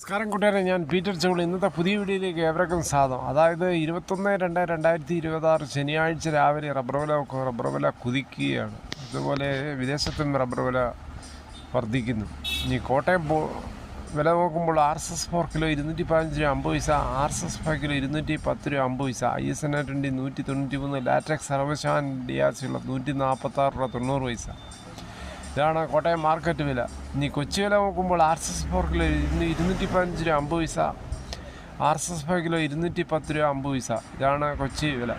നമസ്കാരം കൂട്ടുകാരെ, ഞാൻ പീറ്റർ ചൗളി. ഇന്നത്തെ പുതിയ വീഡിയോയിലേക്ക് ഏവർക്കും സ്വാഗതം. അതായത് 21/2/2026 ശനിയാഴ്ച രാവിലെ റബ്ബർ വില കുതിക്കുകയാണ്. അതുപോലെ വിദേശത്തും റബ്ബർ വില വർദ്ധിക്കുന്നു. ഇനി കോട്ടയം വില നോക്കുമ്പോൾ RSS 4 കിലോ 215 രൂപ 50 പൈസ, RSS 5 കിലോ 210 രൂപ 50 പൈസ, ISNA20 193, ലാറ്റക്സ് 60% DRC 146 രൂപ 90 പൈസ. ഇതാണ് കോട്ടയം മാർക്കറ്റ് വില. ഇനി കൊച്ചി വില നോക്കുമ്പോൾ RSS 4 കിലോ 215 രൂപ 50 പൈസ, RSS 5 കിലോ 210 രൂപ 50 പൈസ. ഇതാണ് കൊച്ചി വില.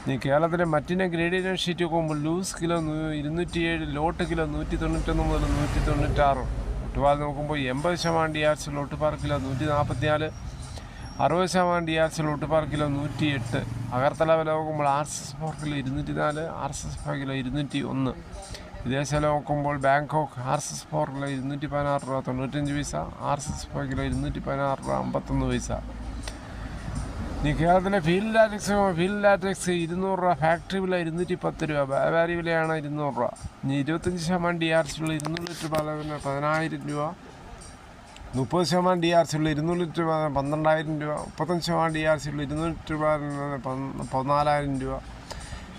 ഇനി കേരളത്തിലെ മറ്റിനെ ഗ്രേഡിയൻ ഷീറ്റ് നോക്കുമ്പോൾ ലൂസ് കിലോ 207, ലോട്ട് കിലോ 191 മുതൽ 196. ഒട്ടുപാൽ നോക്കുമ്പോൾ 80% DRC ഒട്ടുപാൽ കിലോ 144, 60% DRC ഒട്ടുപാൽ കിലോ 108. അഗർത്തല വില നോക്കുമ്പോൾ RSS 4 കിലോ 204, RSS 5 കിലോ 201. വിദേശ വില നോക്കുമ്പോൾ ബാങ്കോക്ക് RSS 4 കിലോ 216 രൂപ 95 പൈസ, RSS 5 കിലോ 216 രൂപ 51 പൈസ. ഇനി കേരളത്തിലെ ഫീൽഡ് ലാറ്റക്സ് 200 രൂപ, ഫാക്ടറി വില 210 രൂപ, വ്യാപാരി വിലയാണ് 200 രൂപ. ഇനി 25% DRC ഉള്ള 200 ലിറ്റർ പാലിന് 10,000 രൂപ, 30% DRC ഉള്ള 200 ലിറ്റർ പാലിന് 12,000 രൂപ, 35% DRC ഉള്ള 200 ലിറ്റർ പാലിന് 14,000 രൂപ.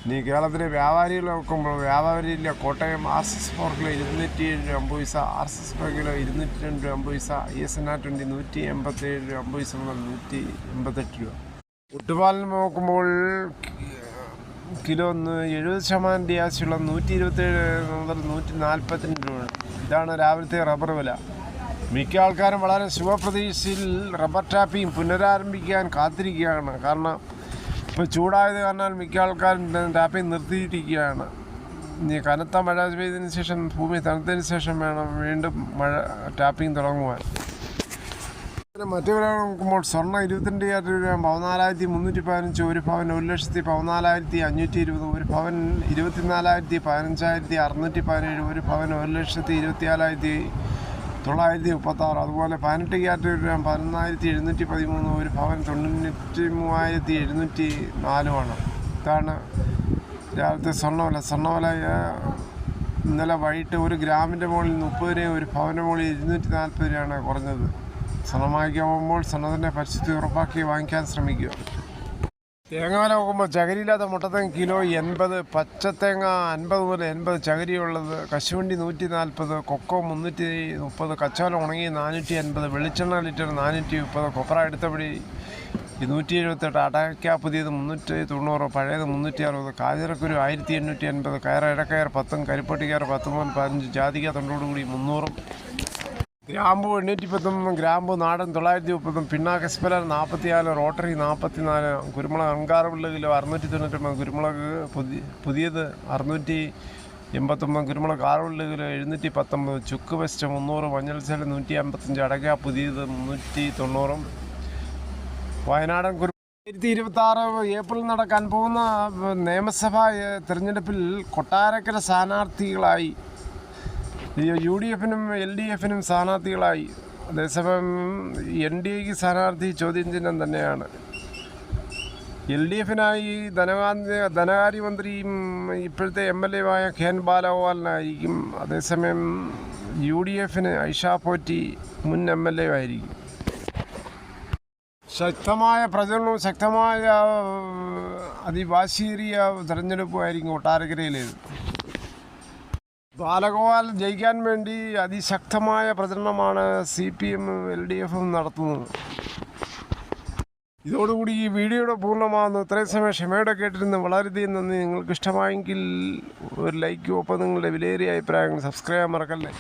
ഇനി കേരളത്തിലെ വ്യാപാരികൾ നോക്കുമ്പോൾ വ്യാപാരിയിലെ കോട്ടയം RSS 4 കിലോ 207 രൂപ 50 പൈസ, RSS 5 കിലോ 202 രൂപ 50 പൈസ, ISNA20 187 രൂപ 50 പൈസ മുതൽ 188 രൂപ. ഒട്ടുപാലിന് നോക്കുമ്പോൾ കിലോ 70% DRC ഉള്ള 127 മുതൽ 142 രൂപ. ഇതാണ് രാവിലത്തെ റബ്ബർ വില. മിക്ക ആൾക്കാരും വളരെ ശുഭപ്രതീക്ഷയിൽ റബ്ബർ ടാപ്പിംഗ് പുനരാരംഭിക്കാൻ കാത്തിരിക്കുകയാണ്. കാരണം ഇപ്പോൾ ചൂടായത് കാരണം മിക്ക ആൾക്കാരും ടാപ്പിംഗ് നിർത്തിയിരിക്കുകയാണ്. ഇനി കനത്ത മഴ പെയ്തതിന് ശേഷം, ഭൂമി തണുത്തതിന് ശേഷം വേണം വീണ്ടും ടാപ്പിംഗ് തുടങ്ങുവാൻ. മറ്റു വില നോക്കുമ്പോൾ സ്വർണ്ണം 22 രൂപ 14,315, ഒരു പവൻ 1,14,520, ഒരു പവൻ 24,15,617, ഒരു പവൻ 1,24,936. അതുപോലെ 18 ക്യാരറ്റ് 11,713, ഒരു പവൻ 93,704. ഇതാണ് രാവിലത്തെ സ്വർണ്ണവില. ഇന്നലെ വൈകിട്ട് 1 ഗ്രാമിൻ്റെ മുകളിൽ 30 രൂപ, ഒരു പവൻ്റെ മുകളിൽ 240 രൂപയാണ് കുറഞ്ഞത്. സ്വർണ്ണം വാങ്ങിക്കാൻ പോകുമ്പോൾ സ്വർണ്ണത്തിൻ്റെ പരിസ്ഥിതി ഉറപ്പാക്കി വാങ്ങിക്കാൻ ശ്രമിക്കുക. തേങ്ങ വില നോക്കുമ്പോൾ ചകരിയില്ലാത്ത മുട്ടത്തേങ്ങ കിലോ 80, പച്ചത്തേങ്ങ 50 മുതൽ 80, ചകരിയുള്ളത് കശുവണ്ടി 140, കൊക്കോ 330, കച്ചവലം ഉണങ്ങി 480, വെളിച്ചെണ്ണ ലിറ്റർ 430, കൊപ്ര എടുത്തപടി 278, അടയ്ക്ക പുതിയത് 390, പഴയത് 360, കാഞ്ഞിരക്കുരു 1880, കയർ ഇടക്കയർ 10, കരിപ്പട്ടിക്കയർ 10 മുതൽ 15, ജാതിക തൊണ്ടോടുകൂടി 300. ഗ്രാമ്പു 810, ഗ്രാമ്പു നാടൻ 930, പിണ്ണാക്ക് എസ്പെലർ 44, റോട്ടറി 44, കുരുമുളക് അങ്കാറുള്ള കിലോ 699, കുരുമുളക് പുതിയത് 689, കുരുമുളക് ആറുള്ള കിലോ 719, ചുക്ക് വെസ്റ്റ് 300, മഞ്ഞൾ സെൽ 155, അടയ്ക്ക പുതിയത് 390. വയനാടൻ 2026 ഏപ്രിൽ നടക്കാൻ പോകുന്ന നിയമസഭാ തെരഞ്ഞെടുപ്പിൽ കൊട്ടാരക്കര സ്ഥാനാർത്ഥികളായി UDFനും LDFനും സ്ഥാനാർത്ഥികളായി. അതേസമയം NDAക്ക് സ്ഥാനാർത്ഥി ചോദ്യം ചിഹ്നം തന്നെയാണ്. LDFനായി ധനകാര്യമന്ത്രിയും ഇപ്പോഴത്തെ MLA ഖേൻ ബാലഗോപാലനായിരിക്കും. അതേസമയം UDFന് ഐഷ പോറ്റി മുൻ MLA ആയിരിക്കും. ശക്തമായ പ്രചരണവും ശക്തമായ അതിവാശിയേറിയ തെരഞ്ഞെടുപ്പുമായിരിക്കും കൊട്ടാരക്കരയിലേത്. ബാലഗോപാൽ ജയിക്കാൻ വേണ്ടി അതിശക്തമായ പ്രചരണമാണ് CPM LDFും നടത്തുന്നത്. ഇതോടുകൂടി ഈ വീഡിയോയുടെ പൂർണ്ണമാകുന്നു. ഇത്രയും സമയം ക്ഷമയോടെ കേട്ടിരുന്ന് വളരെയധികം നന്ദി. നിങ്ങൾക്ക് ഇഷ്ടമായെങ്കിൽ ഒരു ലൈക്കും, ഒപ്പം നിങ്ങളുടെ വിലയേറിയ അഭിപ്രായങ്ങൾ സബ്സ്ക്രൈബ് ചെയ്യാൻ മറക്കല്ലേ.